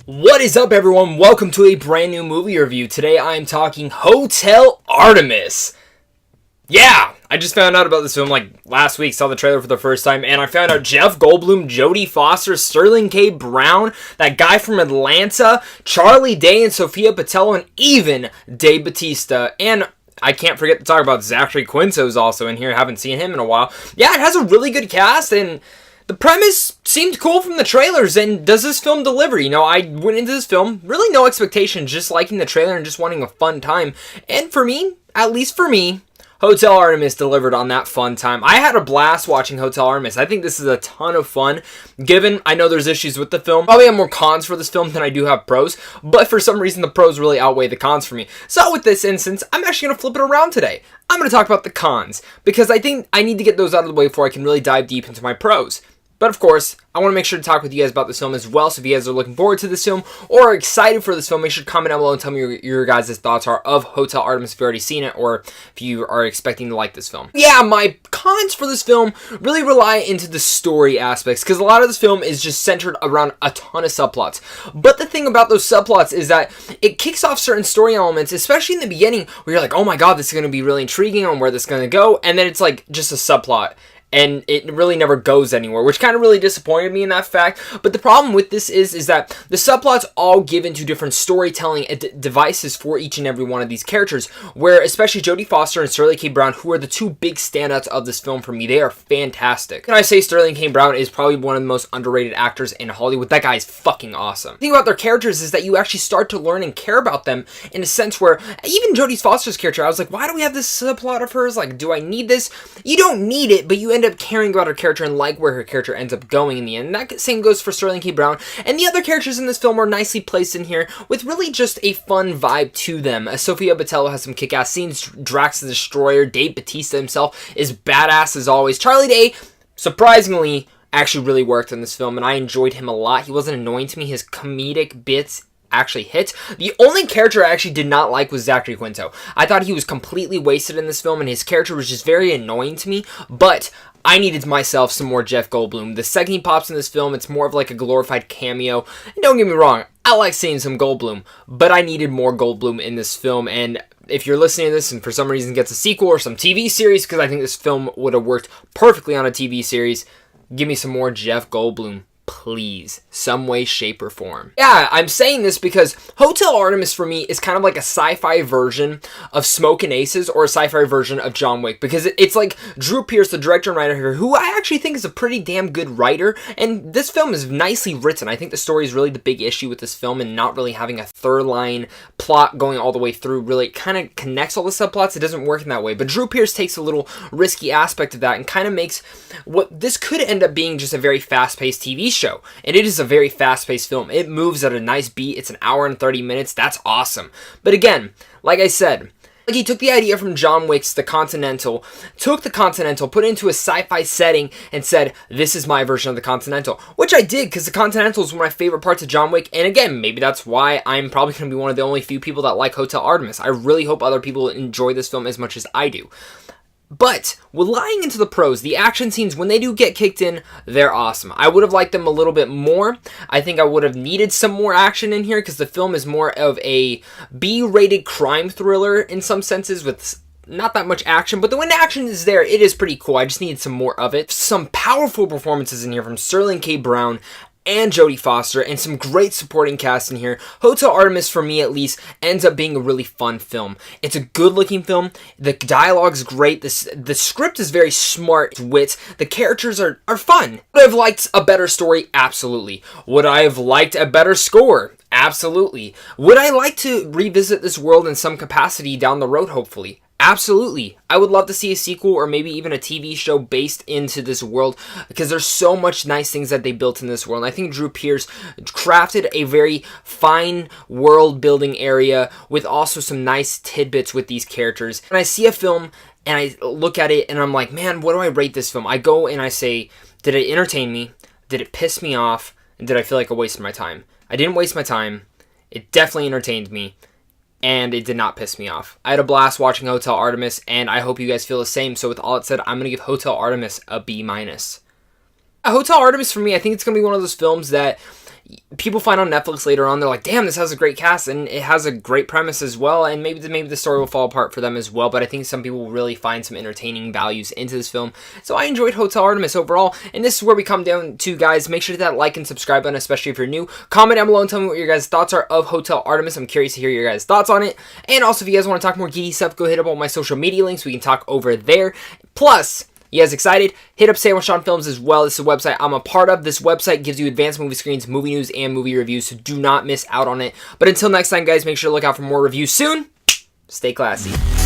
What is up, everyone? Welcome to a brand new movie review. Today I am talking Hotel Artemis. Yeah, I just found out about this film like last week, saw the trailer for the first time, and I found out Jeff Goldblum, Jodie Foster, Sterling K. Brown, that guy from Atlanta, Charlie Day and Sophia Boutella, and even Dave Bautista, and I can't forget to talk about Zachary Quinto's also in here. Haven't seen him in a while. Yeah, it has a really good cast, and the premise seemed cool from the trailers, and does this film deliver? You know, I went into this film, really no expectations, just liking the trailer and just wanting a fun time. And for me, at least for me, Hotel Artemis delivered on that fun time. I had a blast watching Hotel Artemis. I think this is a ton of fun, given I know there's issues with the film. Probably have more cons for this film than I do have pros, but for some reason the pros really outweigh the cons for me. So with this instance, I'm actually going to flip it around today. I'm going to talk about the cons, because I think I need to get those out of the way before I can really dive deep into my pros. But of course, I want to make sure to talk with you guys about this film as well, so if you guys are looking forward to this film or are excited for this film, make sure to comment down below and tell me your guys' thoughts are of Hotel Artemis if you've already seen it, or if you are expecting to like this film. Yeah, my cons for this film really rely into the story aspects, because a lot of this film is just centered around a ton of subplots. But the thing about those subplots is that it kicks off certain story elements, especially in the beginning, where you're like, oh my god, this is going to be really intriguing on where this is going to go, and then it's like just a subplot. And it really never goes anywhere, which kind of really disappointed me in that fact. But the problem with this is that the subplots all give into different storytelling devices for each and every one of these characters, where especially Jodie Foster and Sterling K. Brown, who are the two big standouts of this film for me, they are fantastic. And I say Sterling K. Brown is probably one of the most underrated actors in Hollywood. That guy is fucking awesome. The thing about their characters is that you actually start to learn and care about them in a sense where, even Jodie Foster's character, I was like, why do we have this subplot of hers? Like, do I need this? You don't need it, but you end up caring about her character and like where her character ends up going in the end. And that same goes for Sterling K. Brown. And the other characters in this film are nicely placed in here with really just a fun vibe to them. Sophia Boutella has some kick-ass scenes. Drax the Destroyer, Dave Bautista himself is badass as always. Charlie Day, surprisingly, actually really worked in this film, and I enjoyed him a lot. He wasn't annoying to me. His comedic bits actually hit. The only character I actually did not like was Zachary Quinto. I thought he was completely wasted in this film, and his character was just very annoying to me, but I needed myself some more Jeff Goldblum. The second he pops in this film, it's more of like a glorified cameo. And don't get me wrong, I like seeing some Goldblum, but I needed more Goldblum in this film. And if you're listening to this and for some reason gets a sequel or some TV series, because I think this film would have worked perfectly on a TV series, give me some more Jeff Goldblum. Please, some way, shape, or form. Yeah, I'm saying this because Hotel Artemis for me is kind of like a sci-fi version of Smokin' Aces or a sci-fi version of John Wick, because it's like Drew Pearce, the director and writer here, who I actually think is a pretty damn good writer, and this film is nicely written. I think the story is really the big issue with this film, and not really having a third line plot going all the way through really kind of connects all the subplots. It doesn't work in that way, but Drew Pearce takes a little risky aspect of that and kind of makes what this could end up being just a very fast-paced TV show. And it is a very fast-paced film. It moves at a nice beat. It's an hour and 30 minutes. That's awesome. But again, like I said, like he took the idea from John Wick's The Continental, put it into a sci-fi setting, and said, this is my version of The Continental. Which I did, because The Continental is one of my favorite parts of John Wick. And again, maybe that's why I'm probably going to be one of the only few people that like Hotel Artemis. I really hope other people enjoy this film as much as I do. But, lying into the pros, the action scenes, when they do get kicked in, they're awesome. I would have liked them a little bit more. I think I would have needed some more action in here, because the film is more of a B-rated crime thriller in some senses, with not that much action, but when the action is there, it is pretty cool. I just needed some more of it. Some powerful performances in here from Sterling K. Brown and Jodie Foster, and some great supporting cast in here. Hotel Artemis, for me at least, ends up being a really fun film. It's a good-looking film. The dialogue's great. The script is very smart wit. The characters are fun. Would I have liked a better story? Absolutely. Would I have liked a better score? Absolutely. Would I like to revisit this world in some capacity down the road, hopefully? Absolutely. I would love to see a sequel or maybe even a TV show based into this world, because there's so much nice things that they built in this world. And I think Drew Pearce crafted a very fine world building area with also some nice tidbits with these characters. And I see a film and I look at it and I'm like, man, what do I rate this film? I go and I say, did it entertain me? Did it piss me off? And did I feel like I wasted my time? I didn't waste my time. It definitely entertained me. And it did not piss me off. I had a blast watching Hotel Artemis, and I hope you guys feel the same. So with all that said, I'm going to give Hotel Artemis a B-. Hotel Artemis, for me, I think it's going to be one of those films that people find on Netflix later on. They're like, damn, this has a great cast, and it has a great premise as well, and maybe the story will fall apart for them as well, but I think some people will really find some entertaining values into this film. So I enjoyed Hotel Artemis overall, and this is where we come down to, guys. Make sure to hit that like and subscribe button, especially if you're new. Comment down below and tell me what your guys' thoughts are of Hotel Artemis. I'm curious to hear your guys' thoughts on it. And also, if you guys want to talk more geeky stuff, go hit up all my social media links. We can talk over there. Plus, you guys excited? Hit up Sandwich on Films as well. This is a website I'm a part of. This website gives you advanced movie screens, movie news, and movie reviews, so do not miss out on it. But until next time, guys, make sure to look out for more reviews soon. Stay classy.